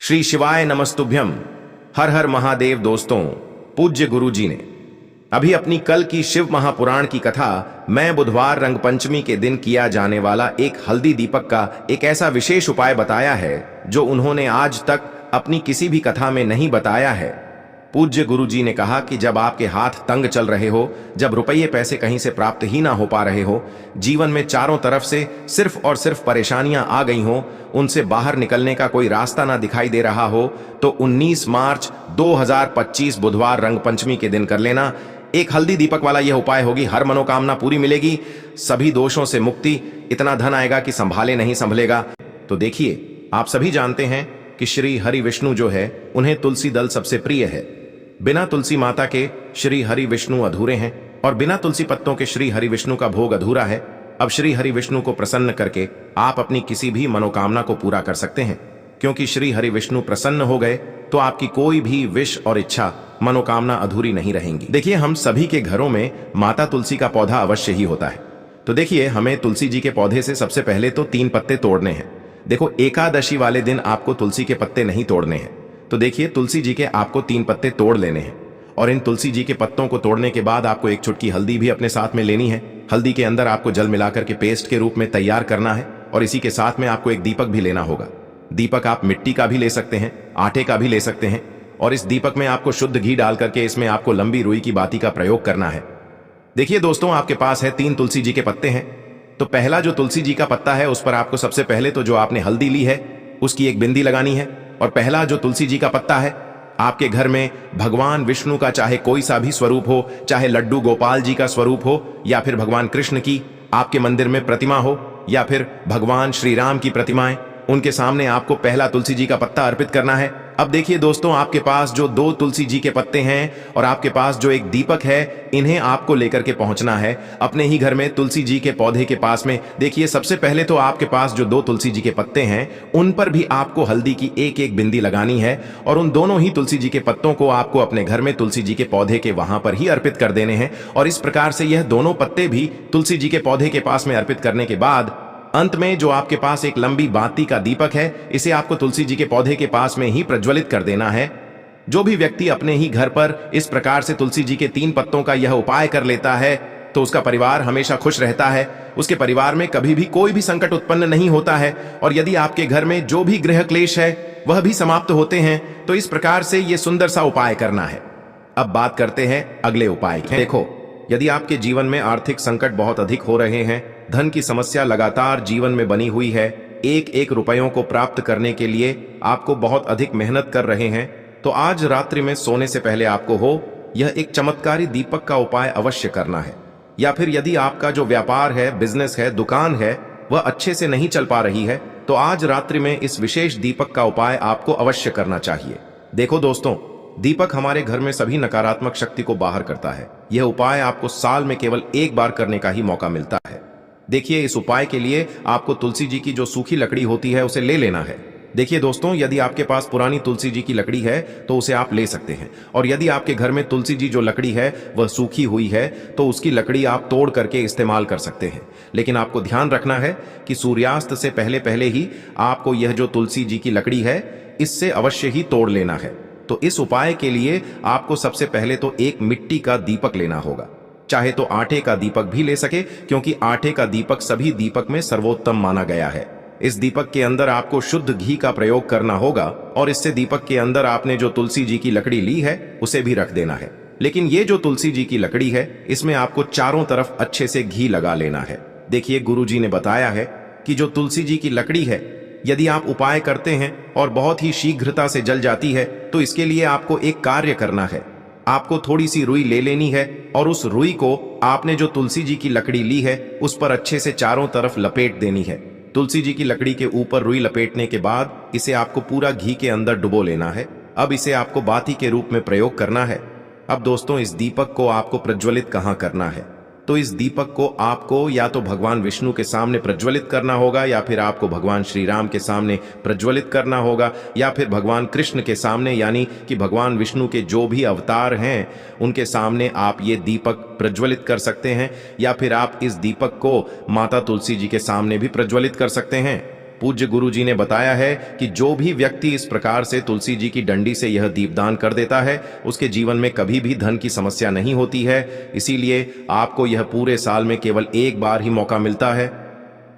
श्री शिवाय नमस्तुभ्यम। हर हर महादेव। दोस्तों, पूज्य गुरु जी ने अभी अपनी कल की शिव महापुराण की कथा मैं बुधवार रंग पंचमी के दिन किया जाने वाला एक हल्दी दीपक का एक ऐसा विशेष उपाय बताया है जो उन्होंने आज तक अपनी किसी भी कथा में नहीं बताया है। पूज्य गुरु जी ने कहा कि जब आपके हाथ तंग चल रहे हो, जब रुपये पैसे कहीं से प्राप्त ही ना हो पा रहे हो, जीवन में चारों तरफ से सिर्फ और सिर्फ परेशानियां आ गई हो, उनसे बाहर निकलने का कोई रास्ता ना दिखाई दे रहा हो, तो 19 मार्च 2025 बुधवार रंग पंचमी के दिन कर लेना। एक हल्दी दीपक वाला यह उपाय होगी, हर मनोकामना पूरी मिलेगी, सभी दोषों से मुक्ति, इतना धन आएगा कि संभाले नहीं संभलेगा। तो देखिए, आप सभी जानते हैं कि श्री हरि विष्णु जो है उन्हें तुलसी दल सबसे प्रिय है। बिना तुलसी माता के श्री हरि विष्णु अधूरे हैं और बिना तुलसी पत्तों के श्री हरि विष्णु का भोग अधूरा है। अब श्री हरि विष्णु को प्रसन्न करके आप अपनी किसी भी मनोकामना को पूरा कर सकते हैं, क्योंकि श्री हरि विष्णु प्रसन्न हो गए तो आपकी कोई भी विश और इच्छा मनोकामना अधूरी नहीं रहेंगी। देखिए, हम सभी के घरों में माता तुलसी का पौधा अवश्य ही होता है। तो देखिए, हमें तुलसी जी के पौधे से सबसे पहले तो 3 पत्ते तोड़ने हैं। देखो, एकादशी वाले दिन आपको तुलसी के पत्ते नहीं तोड़ने हैं। तो देखिए, तुलसी जी के आपको 3 पत्ते तोड़ लेने हैं और इन तुलसी जी के पत्तों को तोड़ने के बाद आपको एक चुटकी हल्दी भी अपने साथ में लेनी है। हल्दी के अंदर आपको जल मिलाकर के पेस्ट के रूप में तैयार करना है और इसी के साथ में आपको एक दीपक भी लेना होगा। दीपक आप मिट्टी का भी ले सकते हैं, आटे का भी ले सकते हैं और इस दीपक में आपको शुद्ध घी डाल करके इसमें आपको लंबी रुई की बाती का प्रयोग करना है। देखिए दोस्तों, आपके पास है 3 तुलसी जी के पत्ते हैं। तो पहला जो तुलसी जी का पत्ता है उस पर आपको सबसे पहले तो जो आपने हल्दी ली है उसकी एक बिंदी लगानी है। और पहला जो तुलसी जी का पत्ता है, आपके घर में भगवान विष्णु का चाहे कोई सा भी स्वरूप हो, चाहे लड्डू गोपाल जी का स्वरूप हो या फिर भगवान कृष्ण की आपके मंदिर में प्रतिमा हो या फिर भगवान श्री राम की प्रतिमाएं, उनके सामने आपको पहला तुलसी जी का पत्ता अर्पित करना है। अब देखिए दोस्तों, आपके पास जो 2 तुलसी जी के पत्ते हैं और आपके पास जो एक दीपक है, इन्हें आपको लेकर के पहुंचना है अपने ही घर में तुलसी जी के पौधे के पास में। देखिए, सबसे पहले तो आपके पास जो 2 तुलसी जी के पत्ते हैं उन पर भी आपको हल्दी की एक बिंदी लगानी है और उन दोनों ही तुलसी जी के पत्तों को आपको अपने घर में तुलसी जी के पौधे के वहां पर ही अर्पित कर देने हैं। और इस प्रकार से यह दोनों पत्ते भी तुलसी जी के पौधे के पास में अर्पित करने के बाद अंत में जो आपके पास एक लंबी बाती का दीपक है, इसे आपको तुलसी जी के पौधे के पास में ही प्रज्वलित कर देना है। जो भी व्यक्ति अपने ही घर पर इस प्रकार से तुलसी जी के 3 पत्तों का यह उपाय कर लेता है तो उसका परिवार हमेशा खुश रहता है, उसके परिवार में कभी भी कोई भी संकट उत्पन्न नहीं होता है और यदि आपके घर में जो भी गृह क्लेश है वह भी समाप्त होते हैं। तो इस प्रकार से यह सुंदर सा उपाय करना है। अब बात करते हैं अगले उपाय की। देखो, यदि आपके जीवन में आर्थिक संकट बहुत अधिक हो रहे हैं, धन की समस्या लगातार जीवन में बनी हुई है, एक रुपयों को प्राप्त करने के लिए आपको बहुत अधिक मेहनत कर रहे हैं, तो आज रात्रि में सोने से पहले आपको हो यह एक चमत्कारी दीपक का उपाय अवश्य करना है। या फिर यदि आपका जो व्यापार है, बिजनेस है, दुकान है, वह अच्छे से नहीं चल पा रही है, तो आज रात्रि में इस विशेष दीपक का उपाय आपको अवश्य करना चाहिए। देखो दोस्तों, दीपक हमारे घर में सभी नकारात्मक शक्ति को बाहर करता है। यह उपाय आपको साल में केवल एक बार करने का ही मौका मिलता है। देखिए, इस उपाय के लिए आपको तुलसी जी की जो सूखी लकड़ी होती है उसे ले लेना है। देखिए दोस्तों, यदि आपके पास पुरानी तुलसी जी की लकड़ी है तो उसे आप ले सकते हैं और यदि आपके घर में तुलसी जी जो लकड़ी है वह सूखी हुई है तो उसकी लकड़ी आप तोड़ करके इस्तेमाल कर सकते हैं। लेकिन आपको ध्यान रखना है कि सूर्यास्त से पहले पहले ही आपको यह जो तुलसी जी की लकड़ी है इससे अवश्य ही तोड़ लेना है। तो इस उपाय के लिए आपको सबसे पहले तो एक मिट्टी का दीपक लेना होगा, चाहे तो आटे का दीपक भी ले सके, क्योंकि आटे का दीपक सभी दीपक में सर्वोत्तम माना गया है। इस दीपक के अंदर आपको शुद्ध घी का प्रयोग करना होगा और इससे दीपक के अंदर आपने जो तुलसी जी की लकड़ी ली है उसे भी रख देना है। लेकिन ये जो तुलसी जी की लकड़ी है इसमें आपको चारों तरफ अच्छे से घी लगा लेना है। देखिए, गुरु जी ने बताया है कि जो तुलसी जी की लकड़ी है, यदि आप उपाय करते हैं और बहुत ही शीघ्रता से जल जाती है तो इसके लिए आपको एक कार्य करना है। आपको थोड़ी सी रुई ले लेनी है और उस रुई को आपने जो तुलसी जी की लकड़ी ली है उस पर अच्छे से चारों तरफ लपेट देनी है। तुलसी जी की लकड़ी के ऊपर रुई लपेटने के बाद इसे आपको पूरा घी के अंदर डुबो लेना है। अब इसे आपको बाती के रूप में प्रयोग करना है। अब दोस्तों, इस दीपक को आपको प्रज्वलित कहाँ करना है? तो इस दीपक को आपको या तो भगवान विष्णु के सामने प्रज्वलित करना होगा या फिर आपको भगवान श्री राम के सामने प्रज्वलित करना होगा या फिर भगवान कृष्ण के सामने, यानी कि भगवान विष्णु के जो भी अवतार हैं उनके सामने आप ये दीपक प्रज्वलित कर सकते हैं। या फिर आप इस दीपक को माता तुलसी जी के सामने भी प्रज्वलित कर सकते हैं। पूज्य गुरु जी ने बताया है कि जो भी व्यक्ति इस प्रकार से तुलसी जी की डंडी से यह दीपदान कर देता है उसके जीवन में कभी भी धन की समस्या नहीं होती है। इसीलिए आपको यह पूरे साल में केवल एक बार ही मौका मिलता है।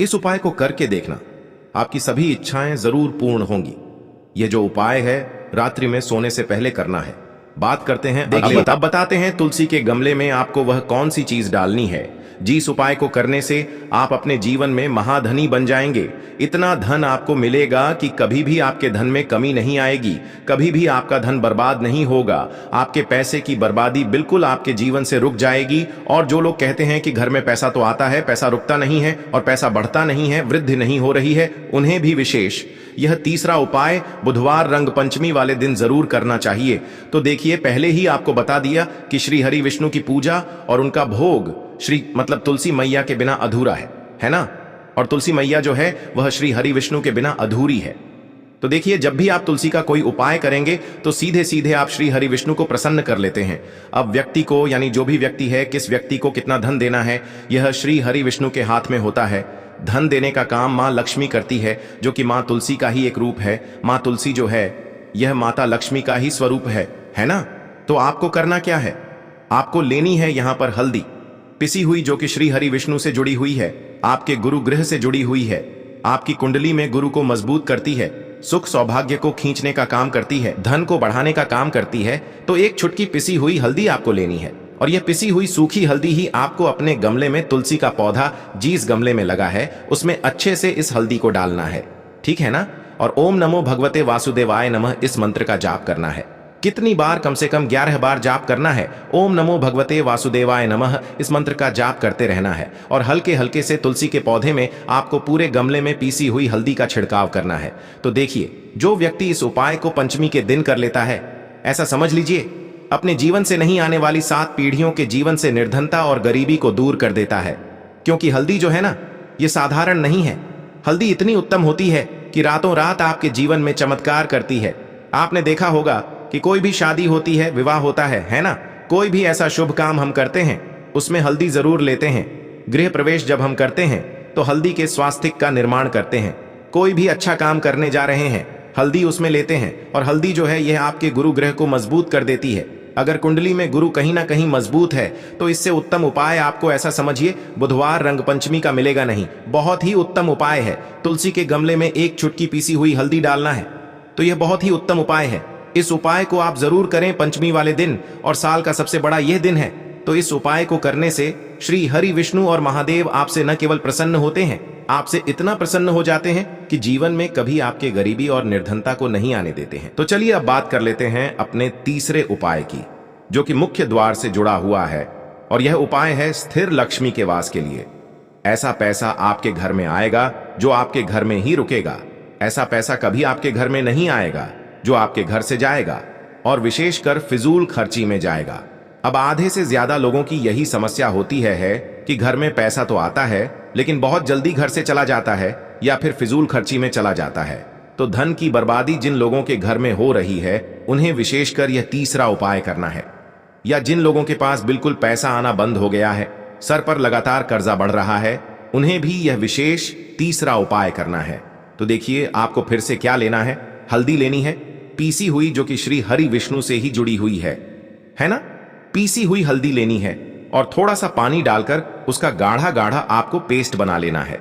इस उपाय को करके देखना, आपकी सभी इच्छाएं जरूर पूर्ण होंगी। यह जो उपाय है रात्रि में सोने से पहले करना है। बात करते हैं, अब बताते हैं तुलसी के गमले में आपको वह कौन सी चीज डालनी है जिस उपाय को करने से आप अपने जीवन में महाधनी बन जाएंगे। इतना धन आपको मिलेगा कि कभी भी आपके धन में कमी नहीं आएगी, कभी भी आपका धन बर्बाद नहीं होगा। आपके पैसे की बर्बादी बिल्कुल आपके जीवन से रुक जाएगी। और जो लोग कहते हैं कि घर में पैसा तो आता है, पैसा रुकता नहीं है और पैसा बढ़ता नहीं है, वृद्धि नहीं हो रही है, उन्हें भी विशेष यह तीसरा उपाय बुधवार रंग पंचमी वाले दिन जरूर करना चाहिए। तो देखिए, पहले ही आपको बता दिया कि श्री हरि विष्णु की पूजा और उनका भोग श्री मतलब तुलसी मैया के बिना अधूरा है ना। और तुलसी मैया जो है वह श्री हरि विष्णु के बिना अधूरी है। तो देखिए, जब भी आप तुलसी का कोई उपाय करेंगे तो सीधे सीधे आप श्री हरि विष्णु को प्रसन्न कर लेते हैं। अब व्यक्ति को, यानी जो भी व्यक्ति है, किस व्यक्ति को कितना धन देना है, यह श्री हरि विष्णु के हाथ में होता है। धन देने का काम मां लक्ष्मी करती है, जो कि मां तुलसी का ही एक रूप है। मां तुलसी जो है यह माता लक्ष्मी का ही स्वरूप है ना। तो आपको करना क्या है, आपको लेनी है यहां पर हल्दी पिसी हुई, जो कि श्री हरि विष्णु से जुड़ी हुई है, आपके गुरु ग्रह से जुड़ी हुई है, आपकी कुंडली में गुरु को मजबूत करती है, सुख सौभाग्य को खींचने का काम करती है, धन को बढ़ाने का काम करती है। तो एक छुटकी पिसी हुई हल्दी आपको लेनी है और यह पिसी हुई सूखी हल्दी ही आपको अपने गमले में, तुलसी का पौधा जिस गमले में लगा है उसमें अच्छे से इस हल्दी को डालना है, ठीक है ना। और ओम नमो भगवते वासुदेवाय नमः इस मंत्र का जाप करना है। कितनी बार? कम से कम 11 बार जाप करना है। ओम नमो भगवते वासुदेवाय नमः इस मंत्र का जाप करते रहना है और हल्के हल्के से तुलसी के पौधे में आपको पूरे गमले में पीसी हुई हल्दी का छिड़काव करना है। तो देखिए, जो व्यक्ति इस उपाय को पंचमी के दिन कर लेता है, ऐसा समझ लीजिए अपने जीवन से नहीं आने वाली 7 पीढ़ियों के जीवन से निर्धनता और गरीबी को दूर कर देता है। क्योंकि हल्दी जो है ना, ये साधारण नहीं है। हल्दी इतनी उत्तम होती है कि रातों रात आपके जीवन में चमत्कार करती है। आपने देखा होगा कि कोई भी शादी होती है, विवाह होता है ना, कोई भी ऐसा शुभ काम हम करते हैं उसमें हल्दी जरूर लेते हैं। गृह प्रवेश जब हम करते हैं तो हल्दी के स्वास्तिक का निर्माण करते हैं। कोई भी अच्छा काम करने जा रहे हैं, हल्दी उसमें लेते हैं। और हल्दी जो है यह आपके गुरु ग्रह को मजबूत कर देती है। अगर कुंडली में गुरु कहीं ना कहीं मजबूत है तो इससे उत्तम उपाय आपको, ऐसा समझिए, बुधवार रंग पंचमी का मिलेगा नहीं। बहुत ही उत्तम उपाय है। तुलसी के गमले में एक छुटकी पीसी हुई हल्दी डालना है, तो यह बहुत ही उत्तम उपाय है। इस उपाय को आप जरूर करें पंचमी वाले दिन, और साल का सबसे बड़ा यह दिन है। तो इस उपाय को करने से श्री हरि विष्णु और महादेव आपसे न केवल प्रसन्न होते हैं, आपसे इतना प्रसन्न हो जाते हैं कि जीवन में कभी आपके गरीबी और निर्धनता को नहीं आने देते हैं। तो चलिए अब बात कर लेते हैं अपने तीसरे उपाय की, जो कि मुख्य द्वार से जुड़ा हुआ है। और यह उपाय है स्थिर लक्ष्मी के वास के लिए। ऐसा पैसा आपके घर में आएगा जो आपके घर में ही रुकेगा। ऐसा पैसा कभी आपके घर में नहीं आएगा जो आपके घर से जाएगा, और विशेषकर फिजूल खर्ची में जाएगा। अब आधे से ज्यादा लोगों की यही समस्या होती है कि घर में पैसा तो आता है लेकिन बहुत जल्दी घर से चला जाता है या फिर फिजूल खर्ची में चला जाता है। तो धन की बर्बादी जिन लोगों के घर में हो रही है उन्हें विशेषकर यह तीसरा उपाय करना है। या जिन लोगों के पास बिल्कुल पैसा आना बंद हो गया है, सर पर लगातार कर्जा बढ़ रहा है, उन्हें भी यह विशेष तीसरा उपाय करना है। तो देखिए, आपको फिर से क्या लेना है, हल्दी लेनी है पीसी हुई, जो कि श्री हरि विष्णु से ही जुड़ी हुई है ना। पीसी हुई हल्दी लेनी है और थोड़ा सा पानी डालकर उसका गाढ़ा गाढ़ा आपको पेस्ट बना लेना है।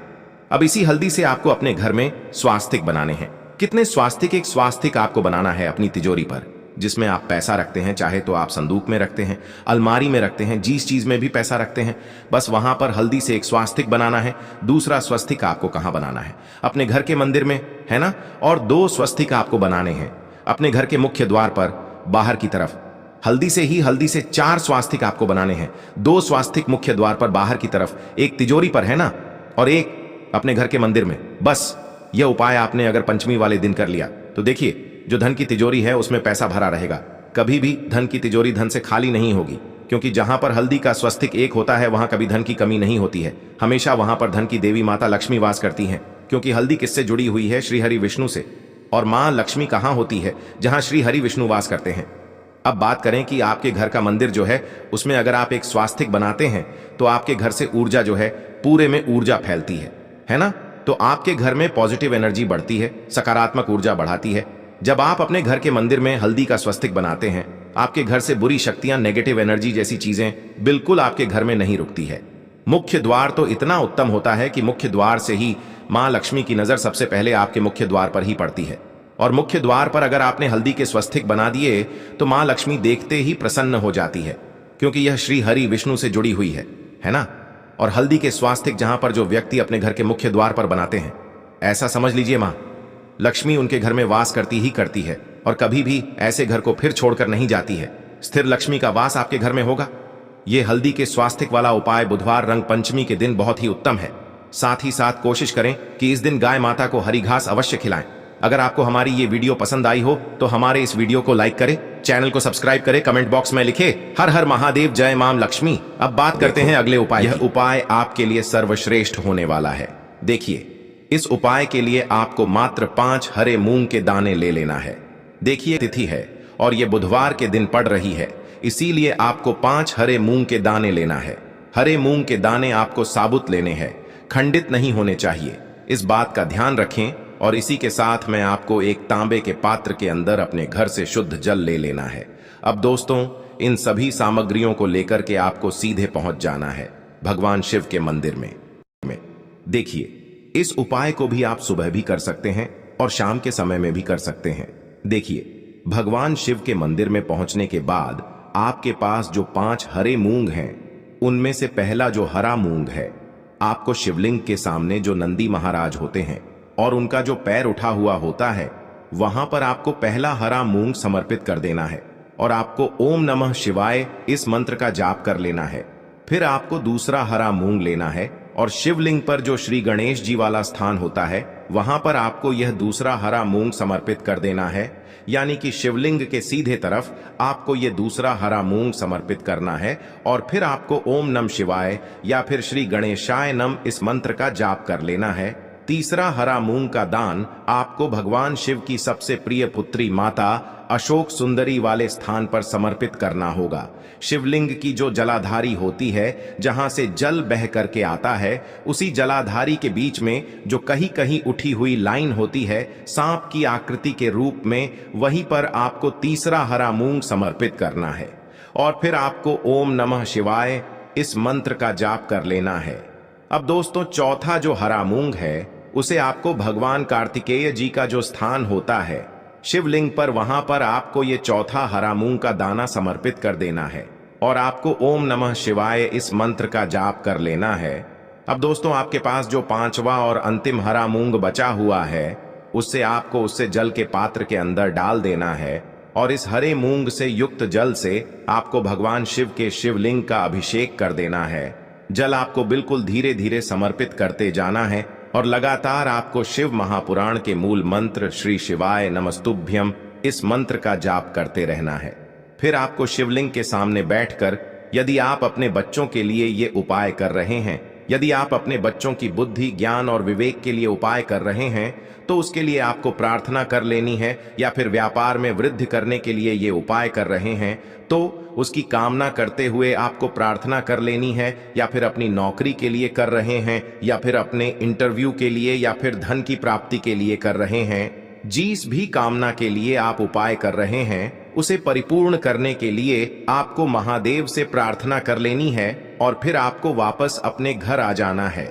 अब इसी हल्दी से आपको अपने घर में स्वास्तिक बनाने हैं। कितने स्वास्तिक? एक स्वास्तिक आपको बनाना है अपनी तिजोरी पर, जिसमें आप पैसा रखते हैं। चाहे तो आप संदूक में रखते हैं, अलमारी में रखते हैं, जिस चीज में भी पैसा रखते हैं, बस वहां पर हल्दी से एक स्वास्तिक बनाना है। दूसरा स्वस्तिक आपको कहां बनाना है? अपने घर के मंदिर में, है ना। और 2 स्वस्तिक आपको बनाने हैं अपने घर के मुख्य द्वार पर बाहर की तरफ। हल्दी से 4 स्वास्तिक आपको बनाने हैं। 2 स्वास्तिक मुख्य द्वार पर बाहर की तरफ, एक तिजोरी पर, है ना, और एक अपने घर के मंदिर में। बस यह उपाय आपने अगर पंचमी वाले दिन कर लिया तो देखिए, जो धन की तिजोरी है उसमें पैसा भरा रहेगा। कभी भी धन की तिजोरी धन से खाली नहीं होगी, क्योंकि जहां पर हल्दी का स्वस्तिक एक होता है वहां कभी धन की कमी नहीं होती है। हमेशा वहां पर धन की देवी माता लक्ष्मी वास करती हैं, क्योंकि हल्दी किससे जुड़ी हुई है? श्री हरि विष्णु से। और मां लक्ष्मी कहां होती है? जहां श्री हरि विष्णु वास करते हैं। अब बात करें कि आपके घर का मंदिर जो है उसमें अगर आप एक स्वास्तिक बनाते हैं तो आपके घर से ऊर्जा जो है, पूरे में ऊर्जा फैलती है ना। तो आपके घर में पॉजिटिव एनर्जी बढ़ती है, सकारात्मक ऊर्जा बढ़ाती है। जब आप अपने घर के मंदिर में हल्दी का स्वस्तिक बनाते हैं, आपके घर से बुरी शक्तियां, नेगेटिव एनर्जी जैसी चीजें बिल्कुल आपके घर में नहीं रुकती है। मुख्य द्वार तो इतना उत्तम होता है कि मुख्य द्वार से ही मां लक्ष्मी की नजर सबसे पहले आपके मुख्य द्वार पर ही पड़ती है। और मुख्य द्वार पर अगर आपने हल्दी के स्वस्तिक बना दिए तो मां लक्ष्मी देखते ही प्रसन्न हो जाती है, क्योंकि यह श्री हरि विष्णु से जुड़ी हुई है ना। और हल्दी के स्वास्तिक जहां पर जो व्यक्ति अपने घर के मुख्य द्वार पर बनाते हैं, ऐसा समझ लीजिए मां लक्ष्मी उनके घर में वास करती ही करती है और कभी भी ऐसे घर को फिर छोड़कर नहीं जाती है। स्थिर लक्ष्मी का वास आपके घर में होगा। यह हल्दी के स्वास्तिक वाला उपाय बुधवार रंग पंचमी के दिन बहुत ही उत्तम है। साथ ही साथ कोशिश करें कि इस दिन गाय माता को हरी घास अवश्य खिलाएं। अगर आपको हमारी ये वीडियो पसंद आई हो तो हमारे इस वीडियो को लाइक करें, चैनल को सब्सक्राइब करें, कमेंट बॉक्स में लिखे हर हर महादेव, जय मां लक्ष्मी। अब बात करते हैं अगले उपाय। यह उपाय आपके लिए सर्वश्रेष्ठ होने वाला है। देखिए, इस उपाय के लिए आपको मात्र 5 हरे मूंग के दाने ले लेना है। देखिए, तिथि है और यह बुधवार के दिन पड़ रही है, इसीलिए आपको 5 हरे मूंग के दाने लेना है। हरे मूंग के दाने आपको साबुत लेने हैं, खंडित नहीं होने चाहिए। इस बात का ध्यान रखें। और इसी के साथ मैं आपको एक तांबे के पात्र के अंदर अपने घर से शुद्ध जल ले लेना है। अब दोस्तों, इन सभी सामग्रियों को लेकर के आपको सीधे पहुंच जाना है भगवान शिव के मंदिर में। देखिए, इस उपाय को भी आप सुबह भी कर सकते हैं और शाम के समय में भी कर सकते हैं। देखिए, भगवान शिव के मंदिर में पहुंचने के बाद आपके पास जो 5 हरे मूंग हैं, उनमें से पहला जो हरा मूंग है, आपको शिवलिंग के सामने जो नंदी महाराज होते हैं और उनका जो पैर उठा हुआ होता है, वहां पर आपको पहला हरा मूंग समर्पित कर देना है और आपको ओम नमः शिवाय इस मंत्र का जाप कर लेना है। फिर आपको दूसरा हरा मूंग लेना है और शिवलिंग पर जो श्री गणेश जी वाला स्थान होता है, वहां पर आपको यह दूसरा हरा मूंग समर्पित कर देना है। यानी कि शिवलिंग के सीधे तरफ आपको यह दूसरा हरा मूंग समर्पित करना है और फिर आपको ओम नमः शिवाय या फिर श्री गणेशाय नम इस मंत्र का जाप कर लेना है। तीसरा हरा मूंग का दान आपको भगवान शिव की सबसे प्रिय पुत्री माता अशोक सुंदरी वाले स्थान पर समर्पित करना होगा। शिवलिंग की जो जलाधारी होती है, जहां से जल बह करके आता है, उसी जलाधारी के बीच में जो कहीं कहीं उठी हुई लाइन होती है सांप की आकृति के रूप में, वहीं पर आपको तीसरा हरा मूंग समर्पित करना है और फिर आपको ओम नमः शिवाय इस मंत्र का जाप कर लेना है। अब दोस्तों, चौथा जो हरा मूंग है, उसे आपको भगवान कार्तिकेय जी का जो स्थान होता है शिवलिंग पर, वहां पर आपको ये चौथा हरा मूंग का दाना समर्पित कर देना है और आपको ओम नमः शिवाय इस मंत्र का जाप कर लेना है। अब दोस्तों, आपके पास जो 5वां और अंतिम हरा मूंग बचा हुआ है, उससे जल के पात्र के अंदर डाल देना है और इस हरे मूंग से युक्त जल से आपको भगवान शिव के शिवलिंग का अभिषेक कर देना है। जल आपको बिल्कुल धीरे धीरे समर्पित करते जाना है और लगातार आपको शिव महापुराण के मूल मंत्र श्री शिवाय नमस्तुभ्यम इस मंत्र का जाप करते रहना है। फिर आपको शिवलिंग के सामने बैठकर, यदि आप अपने बच्चों के लिए ये उपाय कर रहे हैं, यदि आप अपने बच्चों की बुद्धि, ज्ञान और विवेक के लिए उपाय कर रहे हैं, तो उसके लिए आपको प्रार्थना कर लेनी है। या फिर व्यापार में वृद्धि करने के लिए ये उपाय कर रहे हैं तो उसकी कामना करते हुए आपको प्रार्थना कर लेनी है। या फिर अपनी नौकरी के लिए कर रहे हैं, या फिर अपने इंटरव्यू के लिए, या फिर धन की प्राप्ति के लिए कर रहे हैं, जिस भी कामना के लिए आप उपाय कर रहे हैं, उसे परिपूर्ण करने के लिए आपको महादेव से प्रार्थना कर लेनी है और फिर आपको वापस अपने घर आ जाना है।